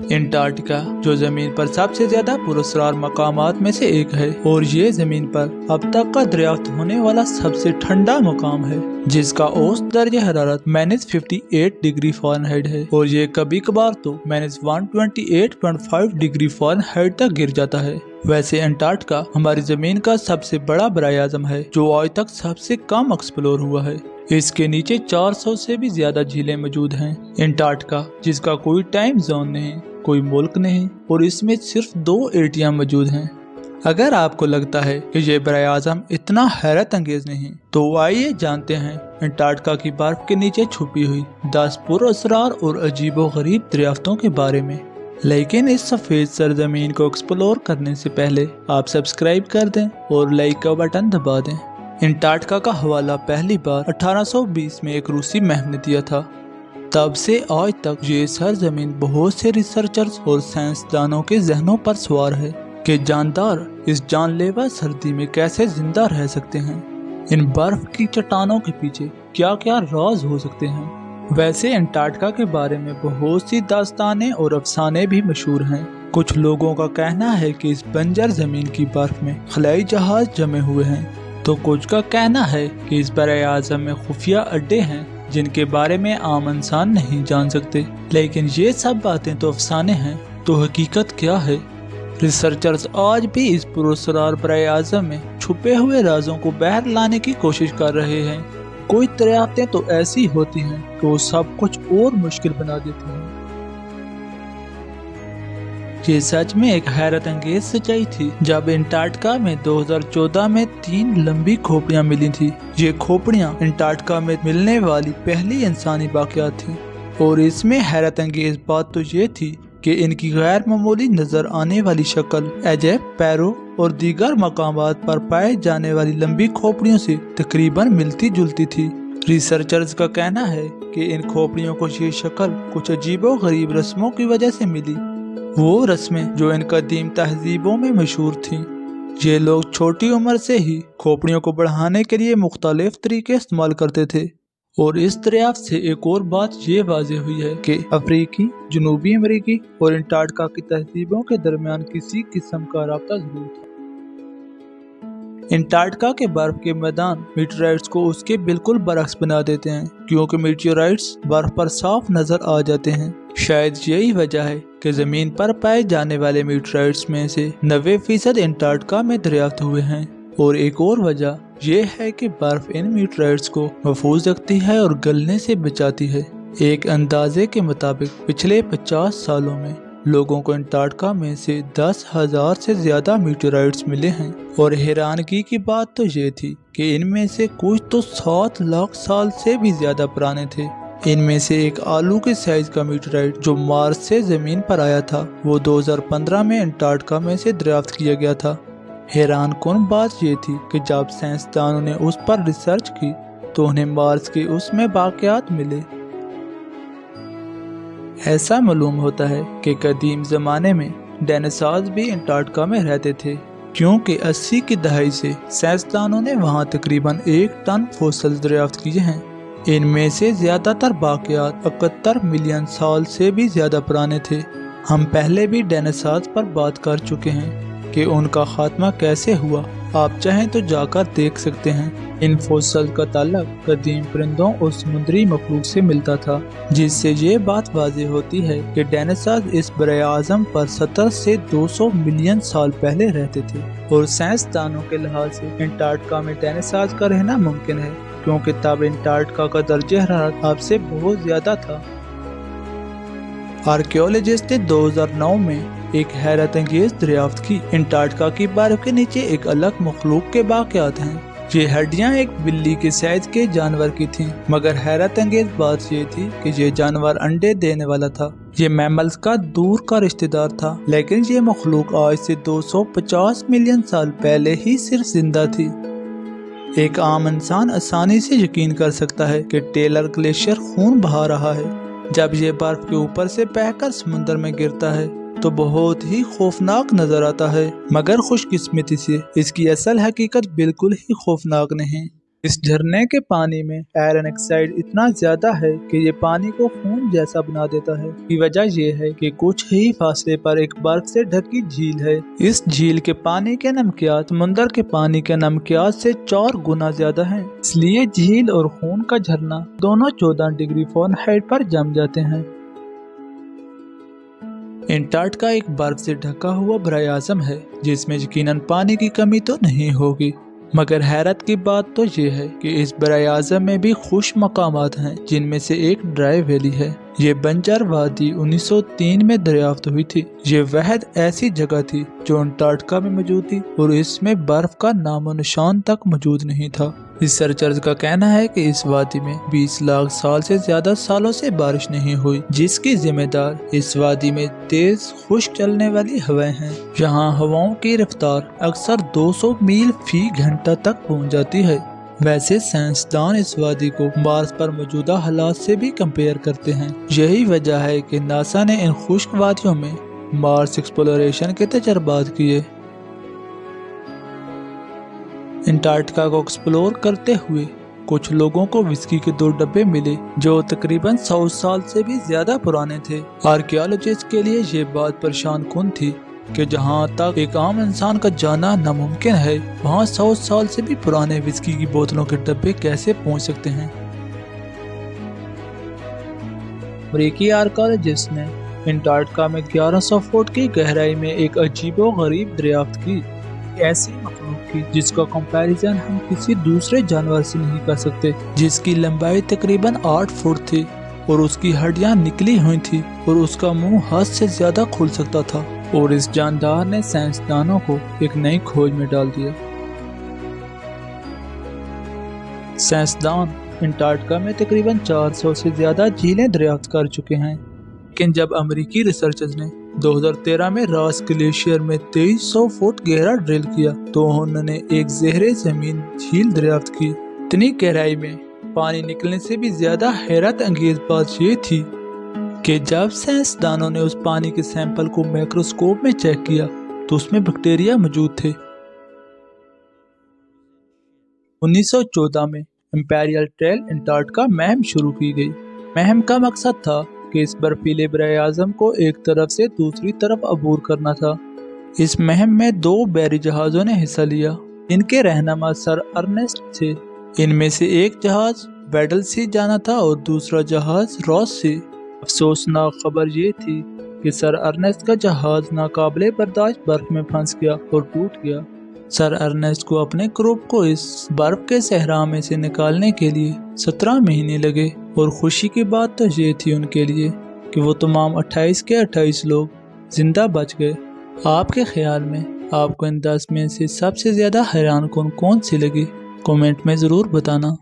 Antarctica जो जमीन पर सबसे ज्यादा पुरस्कार मकामात में से एक है और ये जमीन पर अब तक का दरियाफ्त होने वाला सबसे ठंडा मकाम है, जिसका औसत दर्जे हरारत -58 डिग्री फ़ारेनहाइट है और ये कभी कभार तो -128.5 डिग्री फ़ारेनहाइट तक गिर जाता है। वैसे अंटार्कटिका हमारी जमीन का सबसे बड़ा बराए आज़म है जो आज तक सबसे कम एक्सप्लोर हुआ है। इसके नीचे 400 से भी ज्यादा झीलें मौजूद हैं। अंटार्कटिका जिसका कोई टाइम जोन नहीं, कोई मुल्क नहीं और इसमें सिर्फ 2 एटीएम मौजूद हैं। अगर आपको लगता है कि ये बराए आज़म इतना हैरत अंगेज नहीं, तो आइए जानते हैं अंटार्कटिका की बर्फ के नीचे छुपी हुई 10 पुरअसरार और अजीबोगरीब दरियाफ्तों के बारे में। लेकिन इस सफेद सरजमीन को एक्सप्लोर करने से पहले आप सब्सक्राइब कर दें और लाइक का बटन दबा दें। अंटार्कटिका का हवाला पहली बार 1820 में एक रूसी महम ने दिया था। तब से आज तक ये सरजमीन बहुत से रिसर्चर्स और साइंसदानों के जहनों पर सवार है कि जानदार इस जानलेवा सर्दी में कैसे जिंदा रह सकते हैं। इन बर्फ की चट्टानों के पीछे क्या क्या राज हो सकते हैं। वैसे अंटार्कटिका के बारे में बहुत सी दास्तानें और अफसाने भी मशहूर हैं। कुछ लोगों का कहना है कि इस बंजर जमीन की बर्फ में खलाई जहाज जमे हुए हैं, तो कुछ का कहना है कि इस बराए आज़म में खुफिया अड्डे हैं जिनके बारे में आम इंसान नहीं जान सकते। लेकिन ये सब बातें तो अफसाने हैं, तो हकीकत क्या है? रिसर्चर्स आज भी इस पुरअसरार बराए आज़म में छुपे हुए राजों को बाहर लाने की कोशिश कर रहे हैं। कोई दरियाफ्तें तो ऐसी होती हैं कि वो सब कुछ और मुश्किल बना देती हैं। ये सच में एक हैरत अंगेज सच्चाई थी जब अंटार्कटिका में 2014 में 3 लंबी खोपड़ियां मिली थी। ये खोपड़ियां अंटार्कटिका में मिलने वाली पहली इंसानी बाक़ियात थी और इसमें हैरत अंगेज बात तो ये थी कि इनकी गैर मामूली नजर आने वाली शक्ल इजिप्ट, पेरू और दीगर मकामात पर पाए जाने वाली लंबी खोपड़ियों से तकरीबन मिलती जुलती थी। रिसर्चर्स का कहना है कि इन खोपड़ियों को ये शक्ल कुछ अजीबो गरीब रस्मों की वजह से मिली, वो रस्में जो इन कदीम तहजीबों में मशहूर थीं। ये लोग छोटी उम्र से ही खोपड़ियों को बढ़ाने के लिए मुख्तलिफ तरीके इस्तेमाल करते थे। और इस दरियाफ्त से एक और बात ये वाज़ेह हुई है कि अफ्रीकी, जनूबी अमेरिकी और अंटार्कटिका की तहजीबों के दरमियान किसी किस्म का राब्ता जरूर था। अंटार्कटिका के बर्फ के मैदान मीटराइट्स को उसके बिल्कुल बरक्स बना देते हैं, क्योंकि मीटराइट्स बर्फ पर साफ नजर आ जाते हैं। शायद यही वजह है कि जमीन पर पाए जाने वाले मीटराइट्स में से 90% अंटार्कटिका में दरियाफ्त हुए हैं। और एक और वजह यह है कि बर्फ इन मीटराइट्स को महफूज रखती है और गलने से बचाती है। एक अंदाजे के मुताबिक पिछले 50 सालों में लोगों को अंटार्कटिका में से 10,000 से ज्यादा मीटराइट्स मिले हैं। और हैरानगी की बात तो ये थी कि इनमें से कुछ तो 7 लाख साल से भी ज्यादा पुराने थे। इनमें से एक आलू के साइज का मीटराइट जो मार्स से जमीन पर आया था, वो 2015 में अंटार्कटिका में से दरियाफ्त किया गया था। हैरान कौन बात ये थी कि जब साइंसदानों ने उस पर रिसर्च की तो उन्हें मार्स के उसमें बाक़ियात मिले। ऐसा मालूम होता है कि कदीम ज़माने में डायनासोर भी अंटार्कटिका में रहते थे, क्योंकि 80 की दहाई से साइंसदानों ने वहाँ तकरीबन 1 टन फॉसिल दरियाफ्त किए हैं। इनमें से ज़्यादातर बाक़ियात 71 मिलियन साल से भी ज़्यादा पुराने थे। हम पहले भी डायनासोर पर बात कर चुके हैं कि उनका खात्मा कैसे हुआ। आप चाहें तो जाकर देख सकते हैं। इन फॉसिल का ताल्लुक कदीम परिंदों और समुद्री मखलूक से मिलता था, जिससे ये बात वाज़ेह होती है कि डायनासोर इस बराए आज़म पर 70 से 200 मिलियन साल पहले रहते थे। और साइंसदानों के लिहाज से अंटार्कटिका में डायनासोर का रहना मुमकिन है, क्योंकि तब अंटार्कटिका का दर्जे हरारत अब से बहुत ज्यादा था। आर्कियोलॉजिस्ट ने 2009 में एक हैरत अंगेज दरियाफ्त की। अंटार्कटिका की बर्फ के नीचे एक अलग मखलूक के बाक़ियात हैं। ये हड्डियां एक बिल्ली के साइज के जानवर की थीं, मगर हैरत अंगेज बात ये थी कि ये जानवर अंडे देने वाला था। ये मैमल्स का दूर का रिश्तेदार था, लेकिन ये मखलूक आज से 250 मिलियन साल पहले ही सिर्फ जिंदा थी। एक आम इंसान आसानी से यकीन कर सकता है कि टेलर ग्लेशियर खून बहा रहा है। जब ये बर्फ के ऊपर से बहकर समुद्र में गिरता है तो बहुत ही खौफनाक नजर आता है, मगर खुशकिस्मती से इसकी असल हकीकत बिल्कुल ही खौफनाक नहीं। इस झरने के पानी में आयरन ऑक्साइड इतना ज्यादा है कि ये पानी को खून जैसा बना देता है। की वजह ये है कि कुछ ही फासले पर एक बर्फ से ढकी झील है। इस झील के पानी के नमकियात समुद्र के पानी के नमकियात से 4 गुना ज्यादा हैं। इसलिए झील और खून का झरना दोनों 14 डिग्री फ़ारेनहाइट पर जम जाते हैं। अंटार्कटिका एक बर्फ से ढका हुआ बराए आज़म है, जिसमें यकीनन पानी की कमी तो नहीं होगी। मगर हैरत की बात तो ये है कि इस बराए आज़म में भी खुश मकामात हैं, जिनमें से एक ड्राई वैली है। ये बंजर वादी 1903 में दरियाफ्त हुई थी। ये वहद ऐसी जगह थी जो अंटार्कटिका में मौजूद थी और इसमें बर्फ का नामो निशान तक मौजूद नहीं था। रिसर्चर्स का कहना है कि इस वादी में 20 लाख साल से ज्यादा सालों से बारिश नहीं हुई, जिसकी जिम्मेदार इस वादी में तेज खुश्क चलने वाली हवाएं हैं। यहाँ हवाओं की रफ्तार अक्सर 200 मील फी घंटा तक पहुँच जाती है। वैसे साइंसदान इस वादी को मार्स पर मौजूदा हालात से भी कंपेयर करते हैं। यही वजह है कि नासा ने इन खुश्क वादियों में मार्स एक्सप्लोरेशन के तजर्बात किए। अंटार्कटिका को एक्सप्लोर करते हुए कुछ लोगों को विस्की के 2 डब्बे मिले जो तकरीबन 100 साल से भी ज्यादा पुराने थे। आर्कियोलॉजिस्ट के लिए ये बात परेशान कुन थी कि जहाँ तक एक आम इंसान का जाना नामुमकिन है, वहाँ 100 साल से भी पुराने विस्की की बोतलों के डब्बे कैसे पहुँच सकते हैं। अमेरिकी आर्कियोलॉजिस्ट ने अंटार्कटिका में 1100 फुट की गहराई में एक अजीबो-गरीब दरियाफ्त की, ऐसी मखलूक की जिसका कंपैरिजन हम किसी दूसरे जानवर से नहीं कर सकते, जिसकी लंबाई तकरीबन 8 फुट थी और उसकी हड्डियां निकली हुई थी और उसका मुंह हद से ज्यादा खुल सकता था। और इस जानदार ने साइंसदानों को एक नई खोज में डाल दिया। साइंसदान अंटार्कटिका में तकरीबन 400 से ज्यादा झीलें दरियाफ्त कर चुके हैं, लेकिन जब अमेरिकी रिसर्चर्स ने 2013 में रॉस ग्लेशियर में 2300 फुट गहरा ड्रिल किया तो उन्होंने एक ज़हरे ज़मीन झील दरियाफ्त की। इतनी गहराई में पानी निकलने से भी ज्यादा हैरत अंगेज बात ये थी कि जब साइंसदानों ने उस पानी के सैंपल को माइक्रोस्कोप में चेक किया तो उसमें बैक्टीरिया मौजूद थे। 1914 में इंपीरियल ट्रेल अंटार्कटिका मुहिम शुरू की गई। मुहिम का मकसद था कि इस बर्फीले बराए आज़म को एक तरफ से दूसरी तरफ अबूर करना था। इस मुहिम में 2 बहरी जहाज़ों ने हिस्सा लिया। इनके रहनुमा सर अर्नेस्ट थे। इनमें से एक जहाज वेडल सी जाना था और दूसरा जहाज रॉस सी। अफसोसनाक खबर ये थी कि सर अर्नेस्ट का जहाज नाकाबिले बर्दाश्त बर्फ में फंस गया और टूट गया। सर अर्नेस्ट को अपने ग्रुप को इस बर्फ के सहरा में से निकालने के लिए 17 महीने लगे और खुशी की बात तो ये थी उनके लिए कि वो तमाम 28 के 28 लोग जिंदा बच गए। आपके ख्याल में आपको इन 10 में से सबसे ज्यादा हैरान कौन सी लगी? कमेंट में ज़रूर बताना।